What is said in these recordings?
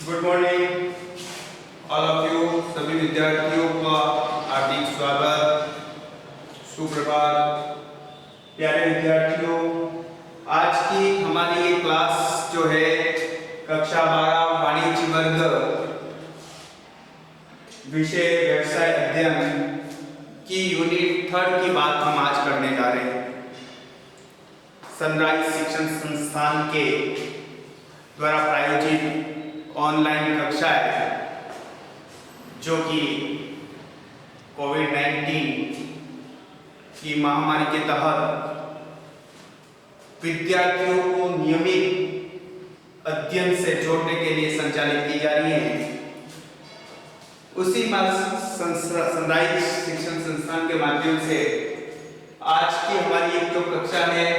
Good morning all of you, सभी विद्यार्थियों का हार्दिक स्वागत, सुप्रभात। प्यारे विद्यार्थियों, आज की हमारी ये क्लास जो है कक्षा 12 वाणिज्य वर्ग विषय व्यवसाय अध्ययन की यूनिट 3 की बात हम आज करने जा रहे हैं। सनराइज शिक्षण संस्थान के द्वारा प्रायोजित ऑनलाइन कक्षाएं जो कि कोविड-19 की महामारी के तहत विद्यार्थियों को नियमित अध्ययन से जोड़ने के लिए संचालित की जा रही है। उसी सनराइज शिक्षण संस्थान के माध्यम से आज की हमारी एक जो कक्षा है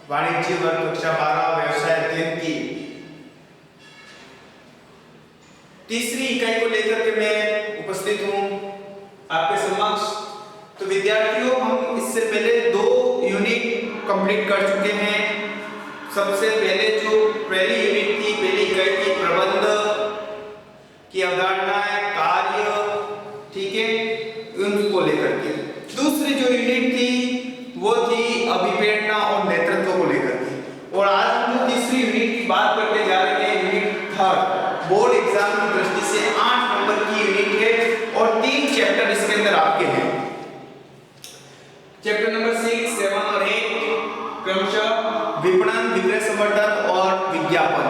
वाणिज्य वर्ग कक्षा 12 व्यवसाय अध्ययन की तीसरी इकाई को लेकर के मैं उपस्थित हूं आपके समक्ष। तो विद्यार्थियों, हम इससे पहले 2 यूनिट कंप्लीट कर चुके हैं। सबसे पहले जो पहली यूनिट थी, पहली इकाई थी प्रबंध की अवधारणाएं, कार्य, ठीक है, उनको लेकर के। दूसरी जो यूनिट थी वो थी अभिप्रेरणा और नेतृत्व को लेकर के। और आज हम जो तीसरी यूनिट की बात करने जा रहे हैं, यूनिट 3 बोर्ड एग्जाम की दृष्टि से 8 नंबर की यूनिट है और 3 चैप्टर इसके अंदर आपके हैं। चैप्टर नंबर 6, 7 और 8 क्रमशः विपणन, विक्रय संवर्धन और विज्ञापन।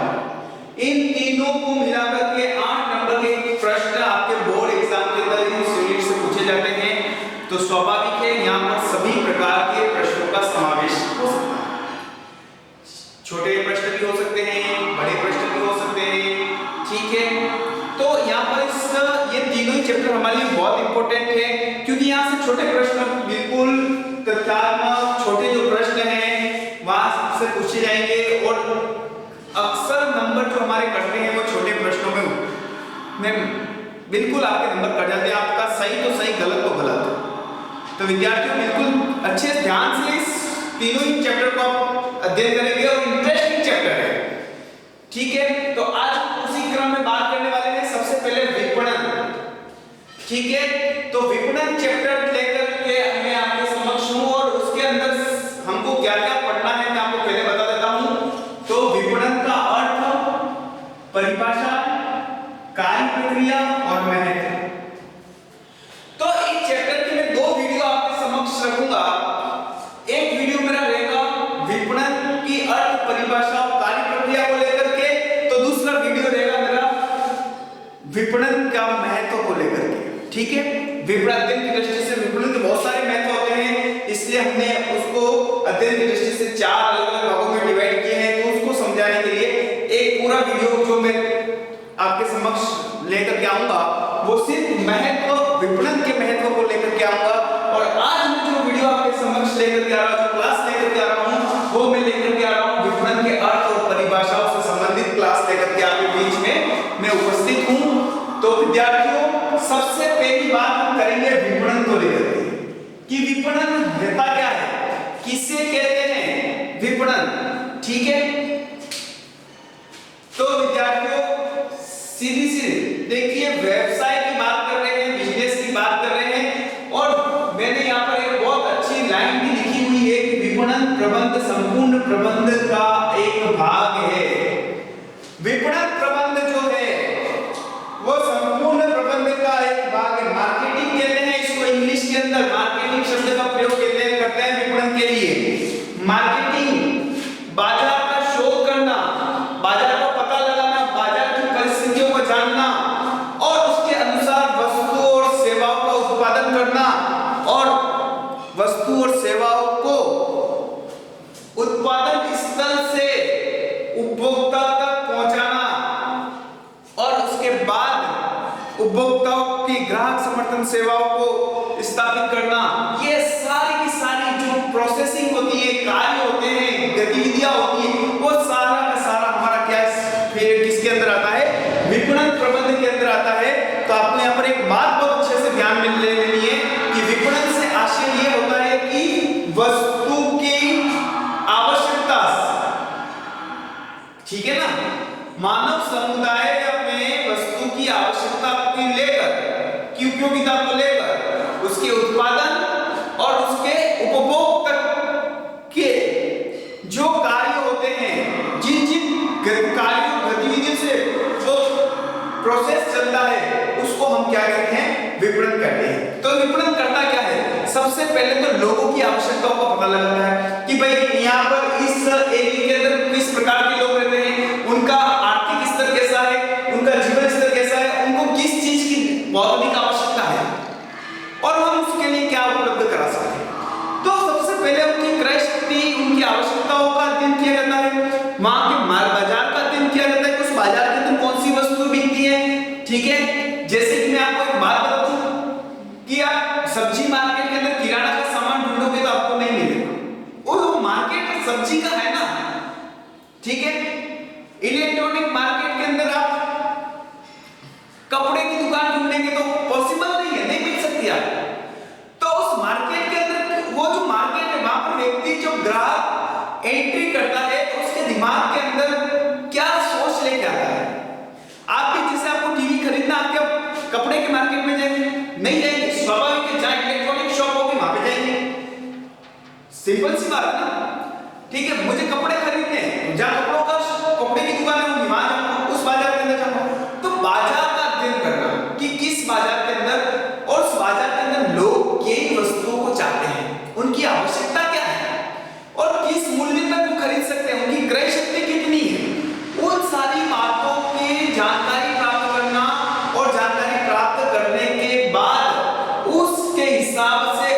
इन तीनों को मिलाकर के 8 नंबर के प्रश्न आपके बोर्ड एग्जाम के अंदर इस यूनिट से पूछे जाते हैं। तो स्वाभाविक है यहाँ पर सभी प्रकार के प्रश्नों का समावेश हो सकता है। छोटे प्रश्न भी हो सकते हैं, बड़े प्रश्न भी हो सकते हैं, ठीक है। तो यहाँ पर ये तीनों ही चैप्टर हमारे लिए बहुत इंपॉर्टेंट है, क्योंकि यहाँ से छोटे प्रश्न बिल्कुल तथ्यात्मक छोटे जो प्रश्न हैं वहां से पूछे जाएंगे। और अक्सर नंबर जो हमारे कटते हैं वो छोटे प्रश्नों में बिल्कुल आपके नंबर कट जाते हैं। आपका सही तो सही, गलत तो गलत। तो विद्यार्थियों बिल्कुल अच्छे ध्यान से इस तीनों ही चैप्टर को आप अध्ययन करेंगे और इंटरेस्टिंग चैप्टर है, ठीक है। तो आज उसी क्रम में बात करने वाले हैं। सबसे पहले विपणन, ठीक है। तो विपणन चैप्टर लेकर के मैं आपके समक्ष हूं और उसके अंदर हमको क्या क्या पढ़ना है मैं आपको पहले बता देता हूं। तो विपणन का अर्थ, परिभाषा, कार्य प्रक्रिया और महत्व। तो इस चैप्टर की मैं 2 वीडियो आपके समक्ष रखूंगा। एक वीडियो मेरा रहेगा विपणन की अर्थ, परिभाषा और कार्य प्रक्रिया को लेकर के, तो दूसरा वीडियो रहेगा मेरा विपणन का महत्व को लेकर के, ठीक है। विपणन अध्ययन की दृष्टि से विपणन के बहुत सारे महत्व होते हैं, इसलिए हमने उसको अध्ययन की दृष्टि से 4 अलग-अलग भागों में डिवाइड किए हैं। तो उसको समझाने के लिए एक पूरा वीडियो जो मैं आपके समक्ष लेकर के आऊंगा वो सिर्फ महत्व, विपणन के महत्व को लेकर के आऊंगा। और आज मैं जो वीडियो आपके समक्ष लेकर के आ रहा हूं, क्लास लेकर के आ रहा हूं, वो मैं लेकर के आ रहा हूं विपणन के अर्थ और परिभाषाओं से संबंधित क्लास लेकर के आपके बीच में मैं उपस्थित हूं। तो विद्यार्थियों, सबसे पहली बात हम करेंगे विपणन को लेकर के कि विपणन होता क्या है, किसे कहते हैं विपणन, ठीक है। तो विद्यार्थियों सीधी देखिए, व्यवसाय की बात कर रहे हैं, बिजनेस की बात कर रहे हैं। और मैंने यहाँ पर एक बहुत अच्छी लाइन भी लिखी हुई है कि विपणन प्रबंध संपूर्ण प्रबंध का एक भाग है। विपणन प्रबंध जो है वो संपूर्ण प्रबंध का एक भाग है। मार्केटिंग कहते हैं इसको, इंग्लिश के अंदर मार्केटिंग शब्द का प्रयोग करते हैं विपणन के लिए। मार्केटिंग बाजार का शोध करना, बाजार का पता लगाना, बाजार की परिस्थितियों को जानना और उसके अनुसार वस्तु और सेवाओं का उत्पादन करना और वस्तु और सेवाओं को उत्पादन स्थल से उपभोक्ता तक पहुंचाना और उसके बाद उपभोक्ताओं की ग्राहक समर्थन सेवाओं को स्थापित करना। ये सारी की सारी जो प्रोसेसिंग होती है, कार्य होते हैं, गतिविधियां होती हैं, वो सारा का सारा हमारा क्या किसके अंदर आता है, विपणन प्रबंध के अंदर आता है। तो आपको यहाँ पर एक बात बहुत अच्छे से ध्यान में लेनी है कि विपणन से आशय ये होता है कि वस्तु की आवश्यकता, ठीक है ना, मानव समुदाय में वस्तु की आवश्यकता को लेकर, की उपयोगिता को लेकर, उसके उत्पादन और उसके उपभोग तक के जो कार्य होते हैं, जिन जिन कार्यों गतिविधि से जो प्रोसेस चलता है, उसको हम क्या कहते हैं, विपणन कहते हैं। तो विपणन करता क्या है, सबसे पहले तो लोगों की आवश्यकताओं का पता लगाता है कि भाई यहाँ पर इस एरिया के अंदर किस प्रकार के लोग रहते हैं, उनका आर्थिक स्तर कैसा है, उनका जीवन स्तर कैसा है, उनको किस चीज की बहुत अधिक आवश्यकता है और हम उसके लिए क्या उपलब्ध करा सकते हैं। तो सबसे पहले उनकी क्रय शक्ति, उनकी आवश्यकताओं का अध्ययन किया जाता है, वहां के माल बाजार का अध्ययन किया जाता है कि उस बाजार के अंदर कौन सी वस्तु बिकती है। ठीक है, जैसे कि मैं आपको एक बात बता दूं कि आप सब्जी मार्केट के अंदर किराना का सामान ढूंढोगे तो आपको नहीं मिलेगा, वो मार्केट सब्जी का है ना। ठीक है, इलेक्ट्रॉनिक मार्केट के अंदर आप कपड़े की दुकान ढूंढेंगे तो पॉसिबल नहीं है, नहीं मिल सकती आप। तो उस मार्केट के अंदर वो जो मार्केट है, वहां पर व्यक्ति जो ग्राहक एंट्री करता है तो उसके दिमाग के अंदर क्या सोच लेके आता है। आप भी जैसे आपको टीवी खरीदना, आपके कपड़े के मार्केट में जाएंगे नहीं जाएंगे, स्वाभाविक है, जहां इलेक्ट्रॉनिक शॉप होगी वहां पे जाएंगे, सिंपल सी बात है ना। ठीक है, मुझे कपड़े खरीदने हैं, जहां कपड़े की दुकान है वहां जाऊंगा, उस बाजार के अंदर जाऊंगा। तो बाजार का अध्ययन करना कि किस बाजार के अंदर और उस बाजार के अंदर लोग किन वस्तुओं को चाहते हैं, उनकी आवश्यकता क्या है और किस मूल्य तक वो खरीद सकते हैं, उनकी क्रय शक्ति कितनी है, उन सारी बातों की जानकारी प्राप्त करना और जानकारी प्राप्त करने के बाद उसके हिसाब से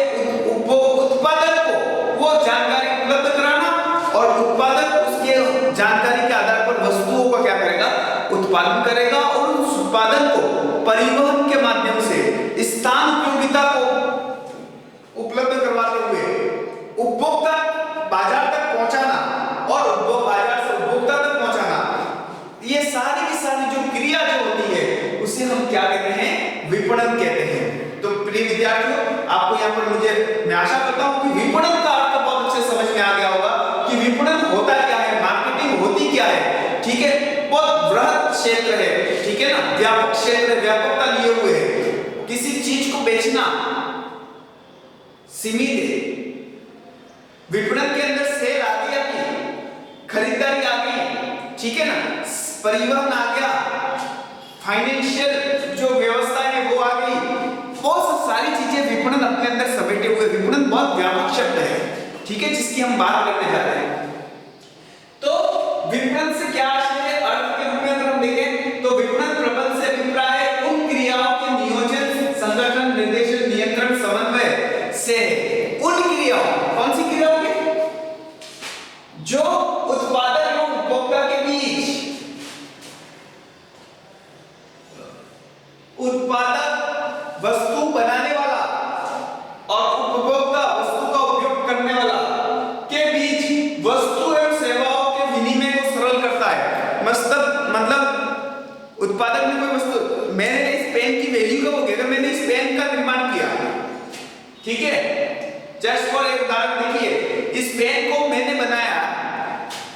उत्पादक को वो जानकारी उपलब्ध कराना और उत्पादक उसके जानकारी के आधार पर वस्तुओं का क्या करेगा, उत्पादन करेगा और उस उत्पादन को परिवहन के माध्यम से स्थान उपयोगिता को उपलब्ध करवाते हुए उपभोक्ता बाजार तक पहुंचाना और उपभोग बाजार से उपभोक्ता तक पहुंचाना, ये सारी की सारी जो क्रिया जो होती है उसे हम क्या कहते हैं, विपणन कहते हैं। तो प्रिय विद्यार्थियों, आपको यहाँ पर मैं आशा करता हूँ कि विपणन का अर्थ बहुत अच्छे समझ में आ गया होगा कि विपणन होता क्या है, मार्केटिंग होती क्या है। ठीक है, बहुत बृहद क्षेत्र है, ठीक है ना, व्यापक क्षेत्र, व्यापकता लिए हुए है। किसी चीज को बेचना सीमित है, विपणन के अंदर सेल आ गई, आपकी खरीदारी आ गई, ठीक है ना, परिवहन आ गया, फाइनेंशियल जो व्यवस्था है वो आ गई, बहुत सारी चीजें विपणन अपने अंदर समेटे हुए। विपणन बहुत व्यापक शब्द है, ठीक है, जिसकी हम बात करने जा रहे हैं। तो विपणन से क्या आशय, अर्थ के रूप में अगर हम देखें तो विपणन प्रबंध से अभिप्राय उन क्रियाओं के नियोजन, संगठन, निर्देशन, नियंत्रण, समन्वय से है। उन क्रियाओं, कौन सी क्रियाओं के, जो उत्पादक एवं उपभोक्ता के बीच, उत्पादक वस्तु बनाने वाला और उपभोक्ता वस्तु का उपयोग करने वाला के बीच वस्तु एवं सेवाओं के विनिमय को सरल करता है। मतलब उत्पादक ने कोई वस्तु, मैंने इस पेन की वैल्यू कब होगी, अगर मैंने इस पेन का निर्माण किया, ठीक है, जस्ट फॉर एक उदाहरण देखिए, इस पेन को मैंने बनाया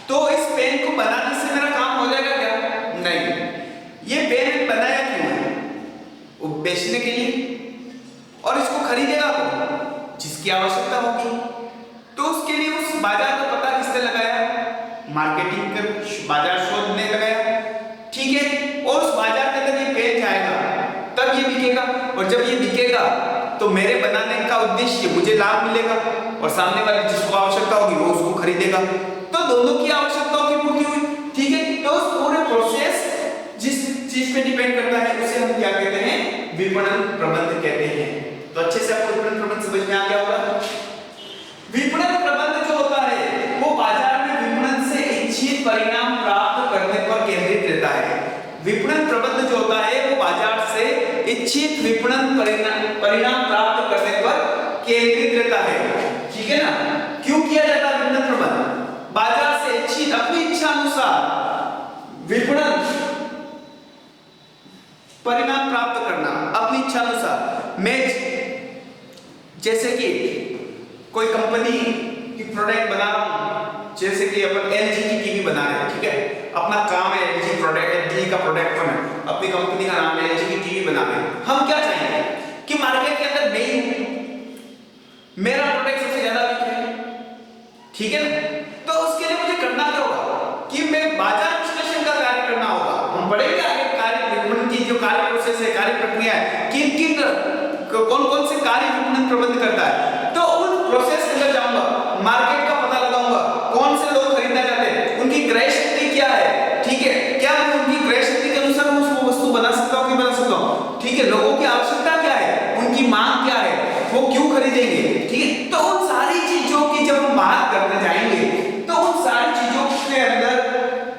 तो इस पेन को बनाने से मेरा काम हो जाएगा क्या, नहीं। ये पेन बनाया क्यों है, वो बेचने के लिए, और इसको खरीदेगा कौन, जिसकी आवश्यकता होगी। तो उसके लिए उस बाजार का पता किसने लगाया, मार्केटिंग कर, बाजार शोध ने लगाया, ठीक है, और उस बाजार के अंदर ये पेन जाएगा तब ये बिकेगा, और जब ये बिकेगा तो मेरे बनाने का उद्देश्य, मुझे लाभ मिलेगा और सामने वाले जिसको आवश्यकता होगी वो उसको खरीदेगा, तो दोनों की आवश्यकताओं की पूर्ति हुई, ठीक है। तो उस पूरे प्रोसेस जिस चीज पे डिपेंड करता है उसे हम क्या कहते हैं, विपणन प्रबंध कहते हैं। तो अच्छे से आपको विपणन प्रबंध समझ में आ गया होगा। विपणन प्रबंध जो होता है वो बाजार में विपणन से इच्छित परिणाम प्राप्त करने पर केंद्रित रहता है। विपणन प्रबंध जो होता है वो बाजार से इच्छित विपणन परिणाम प्राप्त करने पर केंद्रित रहता है, ठीक है ना। क्यों किया जाता है विपणन प्रबंध, बाजार से इच्छित, अपनी इच्छा अनुसार विपणन परिणाम प्राप्त करना, अपनी इच्छा अनुसार। मैं जैसे कि कोई कंपनी की प्रोडक्ट बना रहा हूं, जैसे कि अपन LG की टीवी बना रहे हैं, ठीक है, अपना काम है एलजी प्रोडक्ट, एलजी का प्रोडक्ट है, अपनी कंपनी का नाम है एलजी की टीवी बना रहे हैं, हम क्या चाहेंगे कि मार्केट के अंदर मैं ही हूं, मेरा प्रोडक्ट सबसे ज्यादा बिके, ठीक है ना? तो उसके लिए मुझे करना क्या होगा कि मैं बाजार विश्लेषण का कार्य करना होगा। हम पढ़ेंगे आगे कार्य विपणन की जो कार्य प्रोसेस है, कार्य प्रक्रिया है, किन किन कौन कौन से कार्य विपणन प्रबंध करता है, तो उन प्रोसेस के अंदर जाऊंगा, मार्केट का पता लगाऊंगा, कौन से लोग खरीदना चाहते हैं, उनकी क्रय शक्ति क्या है, ठीक है, क्या मैं उनकी क्रय शक्ति के अनुसार उसको वस्तु बना सकता हूं कि बना सकता हूं, ठीक है, लोगों की आवश्यकता क्या है, उनकी मांग क्या है, वो क्यों खरीदेंगे, ठीक है। तो उन सारी चीजों की जब हम बात करने जाएंगे तो उन सारी चीजों के अंदर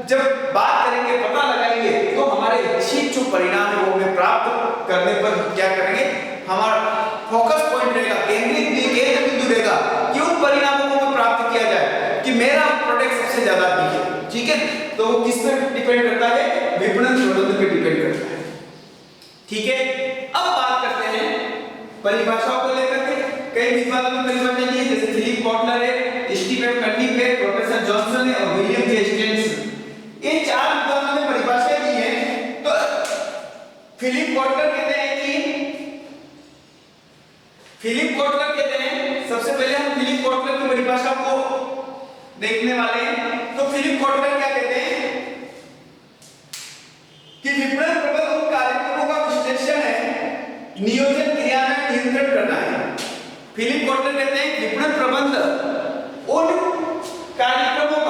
जब बात करेंगे, पता लगाएंगे, तो हमारे इच्छित जो परिणाम है वो हमें प्राप्त करने पर क्या करेंगे, हमारा फोकस पॉइंट रहेगा, केंद्र बिंदु रहेगा कि उन परिणामों को हमें प्राप्त किया जाए कि मेरा प्रोडक्ट सबसे ज्यादा बिके, ठीक है। तो वो किस पे डिपेंड करता है, विपणन प्रबंधन पे डिपेंड करता है, ठीक है। अब बात करते हैं परिभाषाओं को लेकर के। कई विद्वानों ने परिभाषा दी है, जैसे फिलिप कॉटलर है, स्टीफन कर्निक है, प्रोफेसर जॉनसन है और विलियम जे स्टेनसन, ये चार विद्वानों ने परिभाषा दी है। तो फिलिप कॉटलर कहते हैं सबसे पहले हम फिलिप कॉटलर की परिभाषा को देखने वाले हैं। तो फिलिप कॉटलर क्या कहते हैं कि विपणन प्रबंधन उन कार्यक्रमों का विश्लेषण है, नियोजन, क्रियान्वयन, नियंत्रण करना है। फिलिप कॉटलर कहते हैं विपणन प्रबंधन उन कार्यक्रमों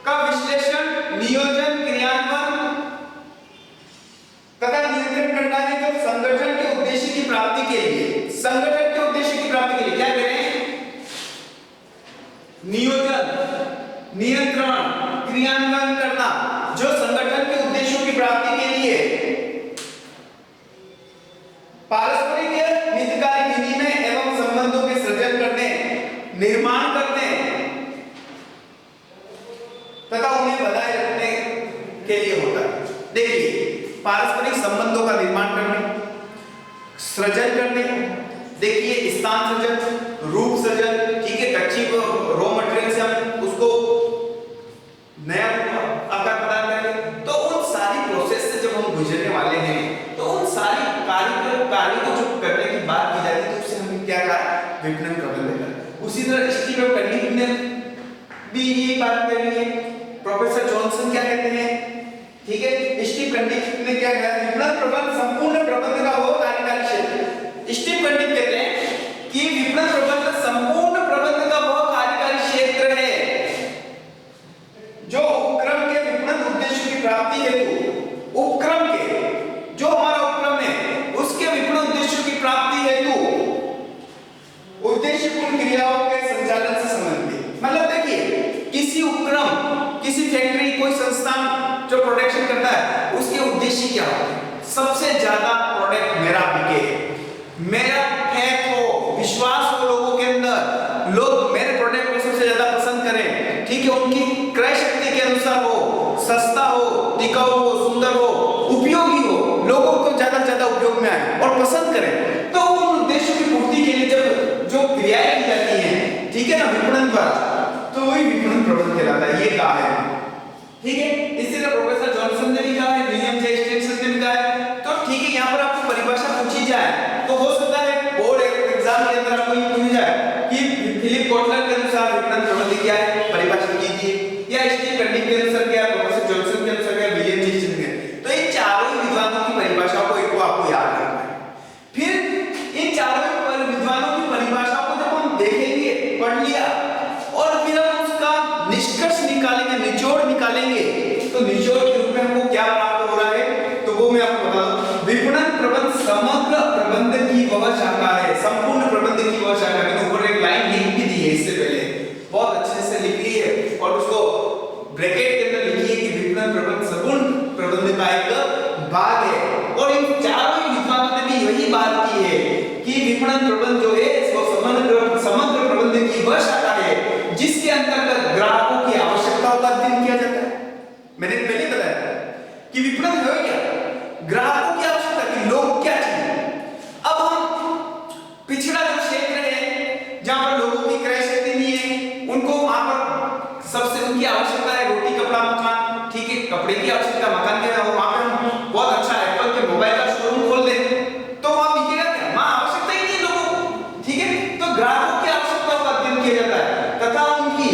का विश्लेषण, नियोजन, क्रियान्वयन तथा नियंत्रण करना है जो संगठन के उद्देश्य की प्राप्ति के लिए, संगठन के उद्देश्य की प्राप्ति के लिए क्या करें, नियोजन, नियंत्रण, क्रियान्वयन करना जो संगठन के उद्देश्यों की प्राप्ति के लिए पारस्परिक हितकारी विनिमय एवं संबंधों के सृजन करने, निर्माण करने तथा उन्हें बनाए रखने के लिए होता है। देखिए, पारस्परिक संबंधों का निर्माण करने, सृजन करने, देखिए स्थान सृजन, रूप सृजन, ठीक है, कच्ची रॉ मटेरियल से हम उसको नया आकार प्रदान करेंगे। तो उन सारी प्रोसेस से जब हम गुजरने वाले हैं, तो उन सारी कार्य को जो करने की बात की जाती है, तो उससे हम क्या कहा, विपणन प्रबंधन। उसी तरह स्टीफन कर्निक ने भी ये बात कही है। प्रोफेसर जॉनसन क्या कहते हैं, ठीक है, स्टीव कर्निक ने क्या कहा, विपणन प्रबंधन संपूर्ण प्रबंधन का वो कार्यकारी क्षेत्र। स्टीव कर्निक कहते हैं कि विपणन प्रबंधन संपूर्ण प्रबंधन का वह कार्यकारी क्षेत्र है जो उपक्रम के विपणन उद्देश्य की प्राप्ति हेतु, उपक्रम के जो हमारा उपक्रम है उसके विपणन उद्देश्यों की प्राप्ति हेतु उद्देश्यपूर्ण क्रियाओं के संचालन से संबंधित। मतलब देखिए, किसी उपक्रम, किसी फैक्ट्री, कोई संस्थान जो प्रोडक्शन करता है, उसके उद्देश्य क्या होते हैं, सबसे ज्यादा प्रोडक्ट मेरा बिके, मेरा फेक हो, विश्वास हो लोगों के अंदर, लोग मेरे प्रोडक्ट को सबसे ज्यादा पसंद करें, ठीक है, उनकी क्रय शक्ति के अनुसार हो, सस्ता हो, टिकाऊ हो, सुंदर हो, उपयोगी हो, लोगों को ज्यादा से ज्यादा उपयोग में आए और पसंद करें। तो उन उद्देश्यों की पूर्ति के लिए जब जो क्रियाएं की जाती हैं, ठीक है ना, विपणन द्वारा, तो वही विपणन प्रबंधन कहलाता है। ये कहा है, ठीक है। इसी तरह प्रोफेसर जॉनसन ने भी कहा है, विलियम जे स्टेनसन ने भी कहा है। तो ठीक है, यहाँ पर आपको परिभाषा पूछी जाए तो हो सकता है बोर्ड एग्जाम के अंदर आपको ये पूछ जाए कि फिलिप कॉटलर के अनुसार विपणन प्रबंधन क्या है, परिभाषा कीजिए, या स्टीव कर्निक के अनुसार क्या है, प्रोफेसर जॉनसन के अनुसार क्या है, विलियम जे स्टेनसन के। तो इन चारों विद्वानों की परिभाषा को एक आपको याद रखना है। फिर इन चारों विद्वानों की परिभाषा को जब हम देखेंगे, पढ़ लिया, और फिर हम उसका निष्कर्ष निकालेंगे, निचोड़ निकालेंगे, तो निचोड़ के रूप में हमको क्या प्राप्त हो रहा है, तो वो मैं आपको बता दूं। विपणन प्रबंधन समग्र प्रबंधन की वह शाखा है, संपूर्ण प्रबंधन की वह शाखा। मैंने ऊपर एक लाइन लिख भी दी है इससे पहले, बहुत अच्छे से लिख ली है, और उसको ब्रैकेट के अंदर लिखी है कि विपणन प्रबंधन संपूर्ण प्रबंधन का एक भाग है। और इन चारों विद्वानों ने भी यही बात की है कि विपणन प्रबंधन जो है वो समग्र प्रबंधन की वह शाखा है जिसके अंतर्गत ग्राहकों की आवश्यकताओं का अध्ययन किया जाता है। मैंने पहले बताया कि विपणन है क्या, ग्राहकों की आवश्यकता, कि लोग क्या चाहिए। अब हम पिछड़ा जो क्षेत्र है जहां पर लोगों की क्रय शक्ति नहीं है, उनको वहां सबसे उनकी आवश्यकता है रोटी कपड़ा मकान, ठीक है, कपड़े की आवश्यकता, मकान के वहां पे हम बहुत अच्छा एप्पल के मोबाइल का शोरूम खोल दे तो वहां बिकेगा क्या? वहां आवश्यकता ही नहीं है लोगों को, ठीक है। तो ग्राहकों की आवश्यकताओं का अध्ययन किया जाता है तथा उनकी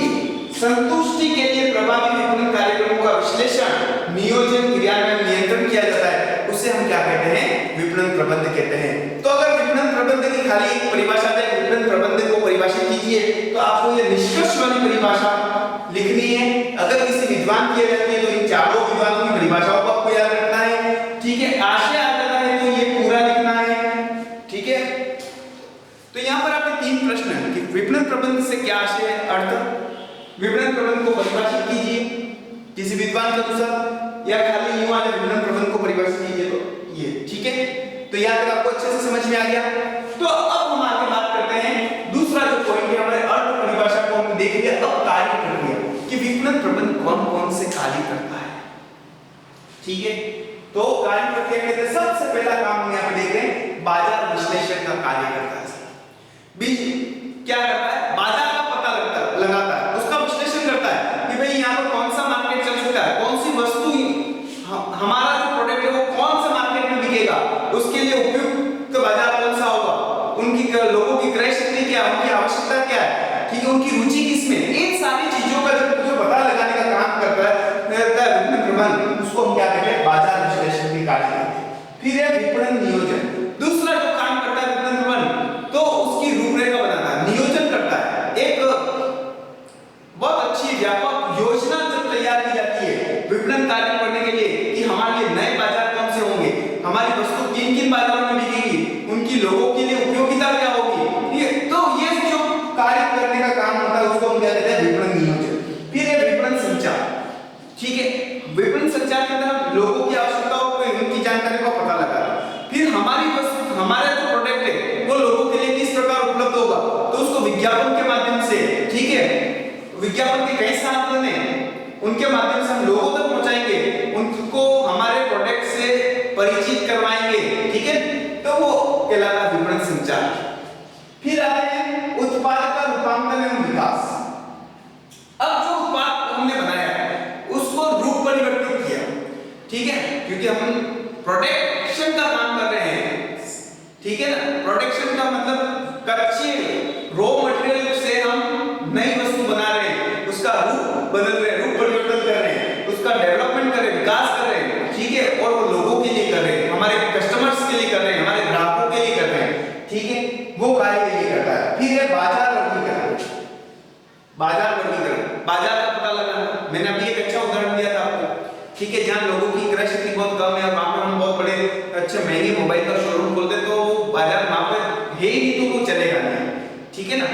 संतुष्टि के लिए प्रभावी विपणन कार्यक्रमों का विश्लेषण, नियोजन, क्रियान्वयन, नियंत्रण किया जाता है। उसे हम क्या कहते हैं? विपणन प्रबंध कहते हैं। तो अगर विपणन प्रबंध की खाली एक परिभाषा दे, विपणन प्रबंध को परिभाषित कीजिए, तो आपको ये निष्कर्ष वाली परिभाषा लिखनी है। अगर किसी विद्वान की जाती है तो इन चारों विद्वानों की परिभाषाओं को आपको याद रखना है, ठीक है। आशय आ जाता है तो ये पूरा लिखना है, ठीक है। तो यहाँ पर आपके 3 प्रश्न हैं कि विपणन प्रबंध से क्या आशय है, अर्थ, विपणन प्रबंध को परिभाषित कीजिए किसी विद्वान के अनुसार, या खाली यूं वाले विपणन प्रबंध को परिभाषित कीजिए, तो ये ठीक है। तो यहाँ तक आपको अच्छे से समझ में आ गया। तो अब हम आगे बात करते हैं दूसरा जो पॉइंट है हमारे अर्थ परिभाषा को हमने देख लिया, अब कार्य प्रक्रिया कि विपणन प्रबंध कौन-कौन से कार्य करता है, ठीक है। तो कार्य प्रक्रिया के सबसे पहला काम हम यहाँ पे देख रहे हैं बाजार विश्लेषण का कार्य करता है। बीज क्या करता है? बाजार का पता लगाता है, उसका विश्लेषण करता है कि भाई यहाँ पर कौन सा मार्केट चल सकता है, कौन सी वस्तु हमारा जो प्रोडक्ट है वो कौन सा मार्केट में बिकेगा, उसके लिए उपयुक्त बाजार कौन सा होगा, उनकी लोगों की क्रय शक्ति क्या, उनकी आवश्यकता क्या है, ठीक है, उनकी रुचि किसमें, इन सारी चीजों का जो पता लगाने का काम करता है विपणन प्रबंध, उसको हम क्या कहते हैं? बाजार विश्लेषण के कार्य करते हैं। फिर है विपणन नियोजन, दूसरा जो काम करता है विपणन प्रबंध, तो उसकी रूपरेखा बनाता है, नियोजन करता है। एक बहुत अच्छी व्यापक योजना जब तैयार की जाती है विपणन कार्य करने के लिए कि हमारे लिए नए बाजार कौन से होंगे, हमारी वस्तु किन-किन बाजारों में बिकेगी, उनकी लोगों के लिए उपयोगिता क्या होगी, तो ये जो कार्य करने का काम होता है उसको हम क्या कहते हैं? विपणन नियोजन। फिर है विपणन संचार, ठीक है। विपणन संचार के अंदर हम लोगों की आवश्यकताओं को, उनकी जानकारी का पता लगा, फिर हमारी वस्तु, हमारा जो प्रोडक्ट है वो लोगों के लिए किस प्रकार उपलब्ध होगा, तो उसको विज्ञापन के माध्यम से, ठीक है, विज्ञापन के कई साधन हैं, उनके माध्यम से हम लोगों तक पहुंचाएंगे, उनको हमारे प्रोडक्ट से परिचित करवाएंगे, ठीक है। तो वो कहलाता है विपणन संचार। फिर आते हैं उत्पाद का रूपांतरण एवं विकास। अब जो उत्पाद हमने बनाया है उसको रूप परिवर्तित किया, ठीक है, क्योंकि हम प्रोडक्शन का काम कर रहे हैं, ठीक है ना। प्रोडक्शन का मतलब कच्चे रॉ मटेरियल से हम नई वस्तु बना रहे हैं, उसका रूप बदल रहे हैं, रूप परिवर्तन कर रहे हैं, उसका डेवलपमेंट कर रहे हैं, विकास कर रहे हैं, ठीक है, और वो लोगों के लिए कर रहे हैं, हमारे कस्टमर्स के लिए कर रहे हैं, हमारे ग्राहकों के लिए कर रहे हैं, ठीक है, वो कार्य के लिए करता है। फिर है बाजार वर्गीकरण, बाजार वर्गीकरण, बाजार का पता लगाना। मैंने अभी एक अच्छा उदाहरण दिया था आपको, ठीक है, जहाँ लोगों की क्रय शक्ति बहुत कम है, वहां पर हम बहुत बड़े अच्छे महंगे मोबाइल का शोरूम खोलते तो बाजार वहां पर है ही नहीं, तो वो चलेगा नहीं, ठीक है ना।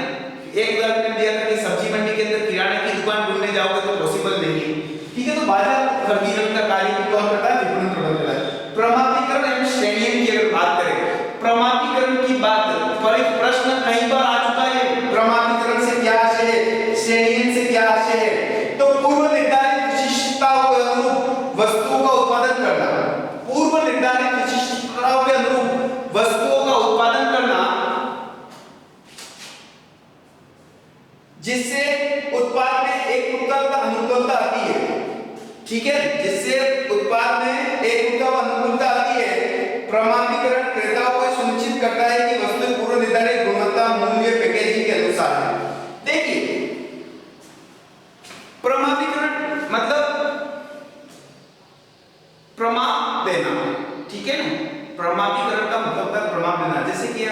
एक उदाहरण मैंने दिया था कि सब्जी मंडी के अंदर किराने की दुकान ढूंढने जाओगे तो पॉसिबल नहीं है, ठीक है। तो बाजार वर्गीकरण का कार्य भी कौन करता है? विपणन प्रबंध करता है। प्रमाणीकरण एवं श्रेणीयन की अगर बात करें, प्रमाणीकरण की बात पर एक प्रश्न कई बार आ चुका है, प्रमाणीकरण से क्या आशय है, श्रेणीयन से क्या आशय है? तो पूर्व निर्धारित विशिष्टताओं के अनुरूप वस्तुओं का उत्पादन करना, पूर्व निर्धारित विशिष्टताओं के अनुरूप वस्तुओं का उत्पादन करना, जिससे उत्पाद में एकरूपता व अनुकूलता आती है, ठीक है, जिससे उत्पाद में एकरूपता व अनुकूलता आती है। प्रमाणीकरण क्रेताओं को सुनिश्चित करता है कि वस्तु पूर्व निर्धारित गुणवत्ता, मूल्य, पैकेजिंग के अनुसार है। देखिए, प्रमाणीकरण मतलब प्रमाण देना, ठीक है ना। प्रमाणीकरण का मतलब है प्रमाण देना। जैसे कि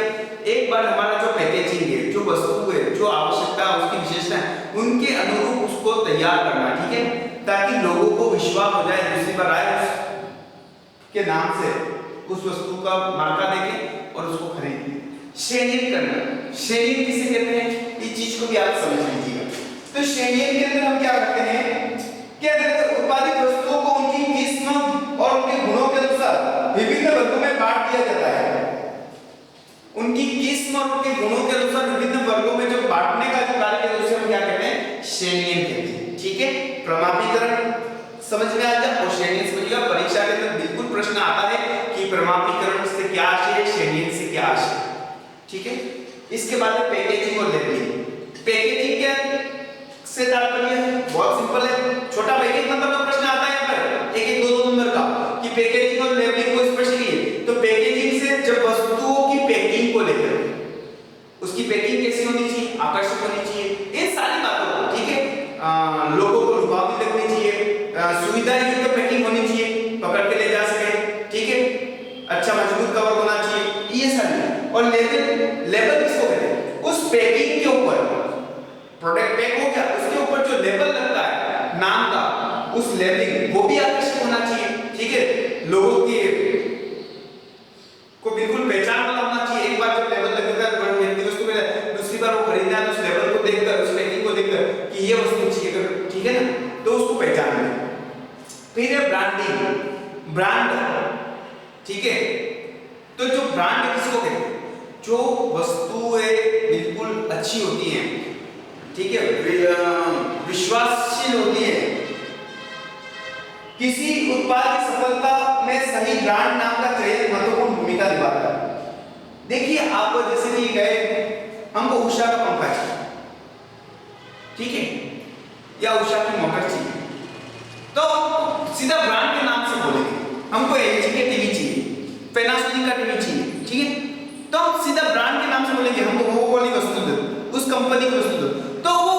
एक बार हमारा जो पैकेजिंग है, जो वस्तु है, जो आवश्यकता, उसकी विशेषता है, उनके अनुरूप उसको तैयार करना, ठीक है, ताकि लोगों को विश्वास हो जाए, दूसरी बार आए के नाम से उस वस्तु का मार्का देखें और उसको खरीदें। श्रेणीयन करना, श्रेणीयन किसे कहते हैं, इस चीज को भी आप समझ लीजिएगा। तो श्रेणीयन के अंदर हम क्या करते हैं कि उत्पादित वस्तुओं को उनकी किस्म और उनके गुणों के अनुसार विभिन्न वर्गों में बांट दिया जाता है। उनकी किस्म और उनके गुणों के अनुसार विभिन्न वर्गों में जो बांटने का जो कार्य है उसे हम क्या कहते हैं? श्रेणीयन कहते हैं, ठीक है। प्रमाणीकरण समझ में आ जाए और श्रेणीयन समझिएगा। परीक्षा के अंदर बिल्कुल प्रश्न आता है कि प्रमाणीकरण से क्या आशय है, श्रेणीयन से क्या आशय है, ठीक है। इसके बाद पैकेजिंग और लेबलिंग। पैकेजिंग क्या से तात्पर्य है? बहुत लेबल लगता है नाम का, उस लेबलिंग वो भी आकर्षक होना चाहिए, ठीक है, लोगों के को बिल्कुल पहचान वाला होना चाहिए। एक बार जब लेबल लगेगा तो व्यक्ति उसको दूसरी बार वो खरीदना है तो उस लेबल को देखकर, उस पैकिंग को देखकर कि ये वस्तु चाहिए, ठीक है ना, तो उसको पहचान लें। फिर है ब्रांडिंग, ब्रांड, ठीक है, तो जो ब्रांड किसको कहते हैं, जो वस्तुएं बिल्कुल अच्छी होती हैं, ठीक है, विश्वासशील होती है। किसी उत्पाद की सफलता में सही ब्रांड नाम का चयन महत्वपूर्ण भूमिका निभाता है। देखिए आप जैसे कि गए, हमको उषा का पंखा चाहिए, ठीक है, या उषा की मोटर चाहिए, तो सीधा ब्रांड के नाम से बोलेंगे। हमको एलजी के टीवी चाहिए, पैनासोनिक का टीवी चाहिए, ठीक है, तो हम सीधा ब्रांड के नाम से बोलेंगे, हमको वो वाली वस्तु दो, उस कंपनी की वस्तु दो। तो वो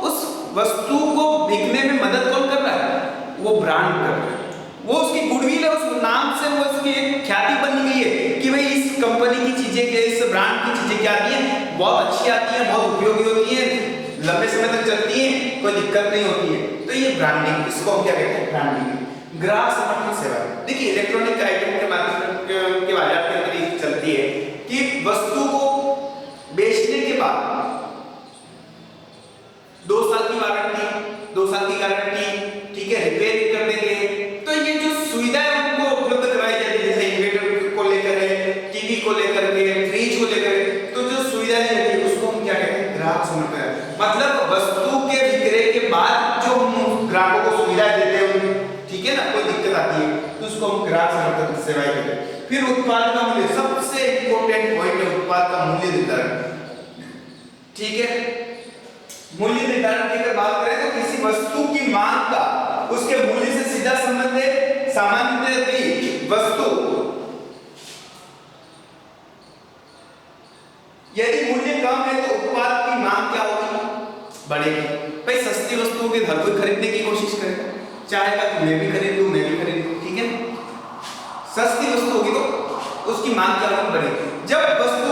उस वस्तु को बिकने में मदद कौन कर रहा है, वो ब्रांड कर रहा है, वो उसकी गुडविल है, उस नाम से वो उसकी एक ख्याति बन गई है कि भाई इस कंपनी की चीजें, इस ब्रांड की चीजें क्या आती हैं, बहुत अच्छी आती हैं, बहुत उपयोगी होती हैं, लंबे समय तक चलती हैं, कोई दिक्कत नहीं होती है। तो ये ब्रांडिंग, इसको हम क्या कहते हैं, ब्रांडिंग। ग्राहक समर्थन सेवा, देखिए इलेक्ट्रॉनिक आइटम के माध्यम के बाजार के अंदर ये चलती है कि वस्तु को बेचने के बाद 2 साल की वारंटी, 2 साल की गारंटी, ठीक है, रिपेयर कर देंगे। तो ये जो सुविधाएं उनको उपलब्ध कराई जाती है, जैसे इन्वर्टर को लेकर है, टीवी को लेकर के, फ्रिज को लेकर, तो जो सुविधाएं होती है उसको हम क्या कहते हैं, ग्राहक समर्थन। मतलब वस्तु के विक्रय के बाद जो हम ग्राहकों को सुविधा देते हैं, ठीक है ना, कोई दिक्कत आती है तो उसको हम ग्राहक समर्थन सेवाएं कहते हैं। फिर उत्पाद का मूल्य, सबसे इंपॉर्टेंट पॉइंट है उत्पाद का मूल्य निर्धारण, ठीक है। मूल्य निर्धारण की अगर बात करें तो किसी वस्तु की मांग का उसके मूल्य से सीधा संबंध है। सामान्यतः वस्तु यदि मूल्य कम है तो उत्पाद की मांग क्या होगी, बढ़ेगी। भाई सस्ती वस्तुओं के हर कोई खरीदने की कोशिश करेगा, चाहेगा कि मैं भी खरीद लूं, मैं भी खरीद लूं, ठीक है। सस्ती वस्तु होगी तो उसकी मांग क्या होगी, बढ़ेगी। जब वस्तु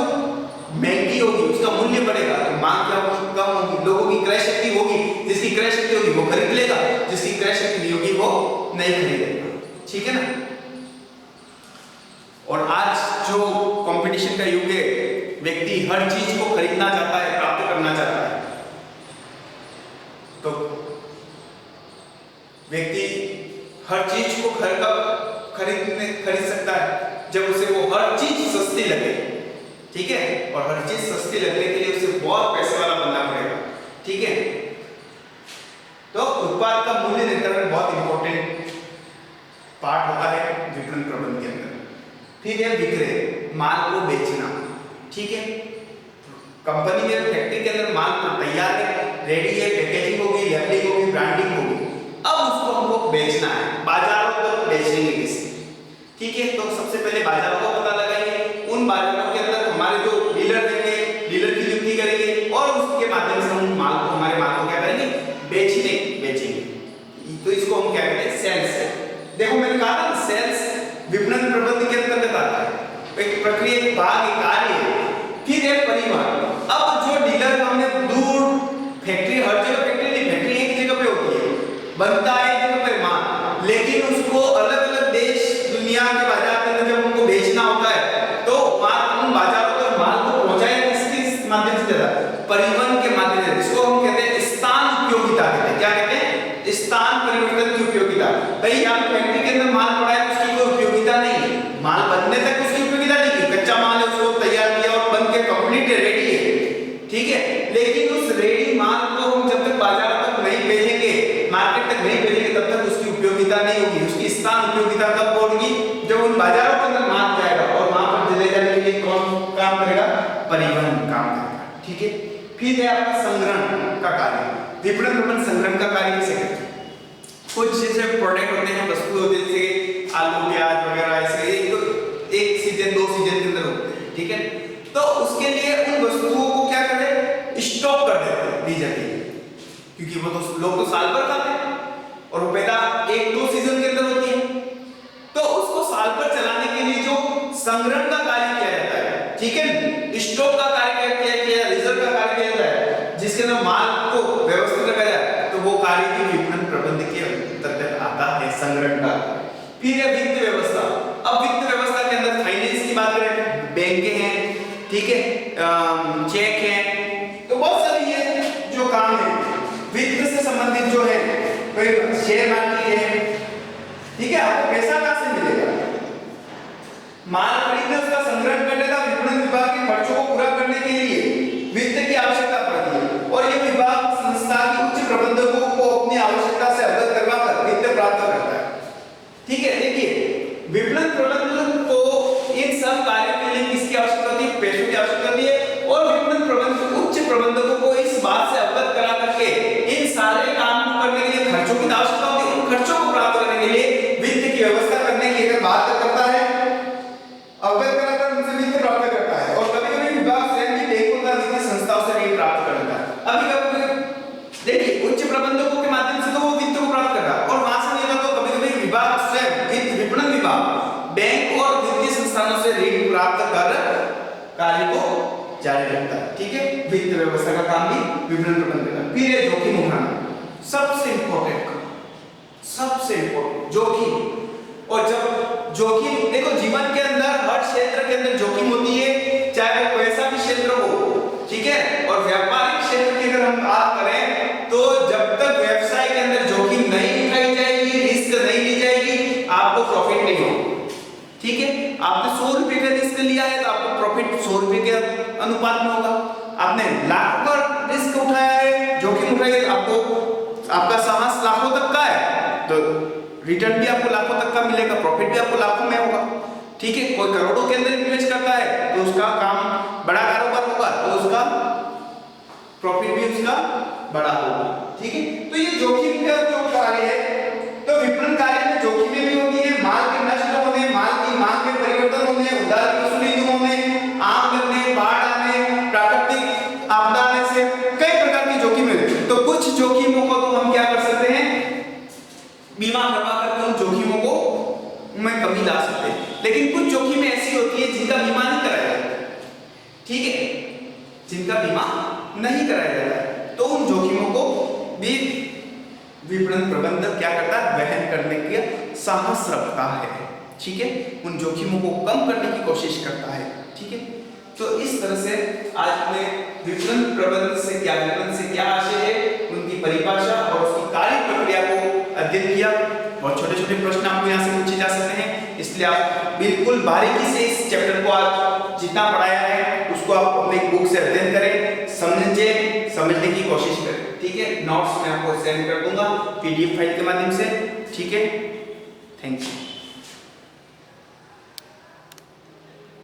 महंगी होगी, उसका मूल्य बढ़ेगा तो मांग क्या होगी, कम होगी। लोगों की क्रय शक्ति होगी, जिसकी क्रय शक्ति होगी वो खरीद लेगा, जिसकी क्रय शक्ति नहीं होगी वो नहीं खरीदेगा, ठीक है ना। और आज जो कंपटीशन का युग है, व्यक्ति हर चीज को खरीदना चाहता है, प्राप्त करना चाहता है, तो व्यक्ति हर चीज को खरीद सकता है जब उसे वो हर चीज सस्ती लगे, ठीक है। और हर चीज सस्ती लगने के लिए उसे बहुत पैसे वाला बनना पड़ेगा, ठीक है। तो उत्पाद का मूल्य निर्धारण बहुत इंपॉर्टेंट पार्ट होता है विपणन प्रबंधन के अंदर। फिर है विक्रय, माल को बेचना, ठीक है। कंपनी में, फैक्ट्री के अंदर माल तैयार है, रेडी है, पैकेजिंग होगी, लेबलिंग होगी, ब्रांडिंग होगी, अब उसको हमको बेचना है, बाजारों तक बेचेंगे किसी, ठीक है। तो सबसे पहले बाजारों का पता लगाएंगे, उन बाजारों के अंदर हमारे जो डीलर देंगे, डीलर की नियुक्ति करेंगे और उसके माध्यम से हम हमारे माल को क्या करेंगे, बेचेंगे। तो इसको हम क्या कहते हैं, सेल्स। देखो मैंने कहा था सेल्स विपणन प्रबंधन के अंतर्गत आता है, एक प्रक्रिया, एक भाग, एक कार्य है। फिर है परिवहन। अब जो डीलर हमने दूर, फैक्ट्री हर जगह फैक्ट्री नहीं, फैक्ट्री एक जगह पे होती है, बनता है एक जगह पे माल, लेकिन उसको अलग अलग देश दुनिया के बाजार के अंदर जब हमको बेचना होता है तो उन बाजारों तक माल को पहुंचाया किस माध्यम से जाता है, परिवहन के माध्यम से। इसको हम कहते हैं स्थान उपयोगिता कहते हैं। क्या कहते हैं, स्थान परिवर्तन की उपयोगिता। भाई यहाँ फैक्ट्री के अंदर माल पड़ा है, उसकी कोई उपयोगिता नहीं है, माल बनने तक उसकी उपयोगिता नहीं है, कच्चा माल है, उसको तैयार किया और बन के कंप्लीट रेडी है, ठीक है। लेकिन उस रेडी माल को हम जब तक बाजार तक नहीं भेजेंगे, मार्केट तक नहीं भेजेंगे, तब तक उसकी उपयोगिता नहीं होगी। उसकी स्थान उपयोगिता कब होगी, जब उन बाजारों के अंदर माल जाएगा और वहां पर ले जाने के लिए कौन काम करेगा, परिवहन काम करेगा, ठीक है। फिर है आपका संग्रहण का कार्य। विपणन प्रबंधन संग्रहण का कार्य कैसे करते हैं, कुछ जैसे प्रोडक्ट होते हैं, वस्तु होती है, जैसे आलू, प्याज वगैरह, ऐसे एक सीजन 2 सीजन के अंदर होते हैं, ठीक है। तो उसके लिए उन वस्तुओं को क्या करें, स्टॉक कर देते हैं, दी जाती है, क्योंकि वो तो लोग तो साल भर खाते हैं और वो पैदा 1-2 सीजन के अंदर होती है। तो उसको साल भर चलाने के लिए जो संग्रहण का कार्य किया जाता है, ठीक है, स्टॉक का कार्य किया, रिजर्व का कार्य किया जाता है, जिसके अंदर माल को व्यवस्थित रखा जाए, तो वो कार्य भी विपणन प्रबंध के अंतर्गत आता है, संग्रहण का। फिर है वित्त व्यवस्था। अब वित्त व्यवस्था के अंदर फाइनेंस की बात करें, बैंक हैं, ठीक है, चेक है, तो बहुत सारी ये जो काम है वित्त से संबंधित जो है, कोई शेयर मार्केट है, ठीक है, आपको पैसा कहां से मिलेगा? माल खरीदने उसका संग्रहण करने का विपणन विभाग के खर्चों को पूरा करने के लिए वित्त की आवश्यकता पड़ती है और यह विभाग संस्था के उच्च प्रबंधकों को अपनी आवश्यकता से अवगत करवाकर वित्त प्राप्त करता है। ठीक है, देखिए विपणन प्रबंधन को इन सब कार्यों के लिए किसकी आवश्यकता होती है? पैसों की आवश्यकता होती है और विपणन प्रबंधक उच्च प्रबंधकों को इस बात से अवगत करा करके इन सारे काम को करने के लिए खर्चों की आवश्यकता होती है। उन खर्चों को प्राप्त करने के लिए वित्त की व्यवस्था करने की अगर बात करता है, अवगत कराकर उनसे वित्त प्राप्त करता है और कभी-कभी विभाग स्वयं भी बैंकों तथा वित्तीय संस्थाओं से ऋण प्राप्त करता है। अभी देखिए उच्च प्रबंधकों के माध्यम से तो वो वित्त को प्राप्त कर रहा है और वहां से नहीं होगा तो कभी-कभी विभाग स्वयं विपणन विभाग बैंक और वित्तीय संस्थानों से ऋण प्राप्त कर कार्य को जारी रखता है। ठीक है, वित्त व्यवस्था का काम भी विपणन प्रबंधन का। फिर है जोखिम उठाना, सबसे इंपॉर्टेंट जोखिम। और जब जोखिम, देखो जीवन के अंदर हर क्षेत्र के अंदर जोखिम होती है, चाहे वो कैसा भी क्षेत्र हो, ठीक है, और व्यापारिक क्षेत्र की अगर हम बात करें तो जब तक व्यवसाय के अंदर जोखिम नहीं उठाई जाएगी, रिस्क नहीं ली जाएगी, आपको प्रॉफिट नहीं होगा। ठीक है, आपने 100 रुपए का रिस्क लिया है तो आपको प्रॉफिट 100 रुपए के अनुपात में होगा। आपने लाखों का रिस्क उठाया है, जोखिम उठाया है, तो आपको आपका साहस लाखों तक का है तो रिटर्न भी आपको लाखों तक का मिलेगा, प्रॉफिट भी आपको लाखों में होगा। ठीक है, कोई करोड़ों के अंदर इन्वेस्ट करता है तो उसका काम बड़ा कारोबार होगा तो उसका प्रॉफिट भी उसका बड़ा होगा। ठीक है, तो ये जोखिम का जो कार्य है, तो विपणन कार्य में जोखिमें भी होती है, माल के नष्ट होने, माल की मांग में परिवर्तन होने, उधार की वसूली न होने, आग लगने, बाढ़ आने, प्राकृतिक आपदा आने से कई प्रकार की जोखिम है। तो कुछ जोखिमों को तो हम क्या कर सकते हैं, बीमा करवा करके उन जोखिमों को में कमी ला सकते हैं, लेकिन कुछ जोखिमें ऐसी होती है जिनका बीमा नहीं कराया जाता। ठीक है, जिनका बीमा नहीं कराया जाता है तो उन जोखिमों को भी विपणन प्रबंधक क्या करता है, वहन करने का साहस रखता है। ठीक है, उन जोखिमों को कम करने की कोशिश करता है। ठीक है, तो इस तरह से आज हमने विपणन प्रबंधन से क्या आशय है, उनकी परिभाषा और उसकी कार्य प्रक्रिया को अध्ययन किया। बहुत छोटे-छोटे प्रश्न आपको यहाँ से पूछे जा सकते हैं, इसलिए आप बिल्कुल बारीकी से इस चैप्टर को आज जितना पढ़ाया है उसको आप अपने बुक से अध्ययन करें, समझने की कोशिश करें। ठीक है, नोट्स मैं आपको सेंड कर दूंगा PDF फाइल के माध्यम से। ठीक है, थैंक यू।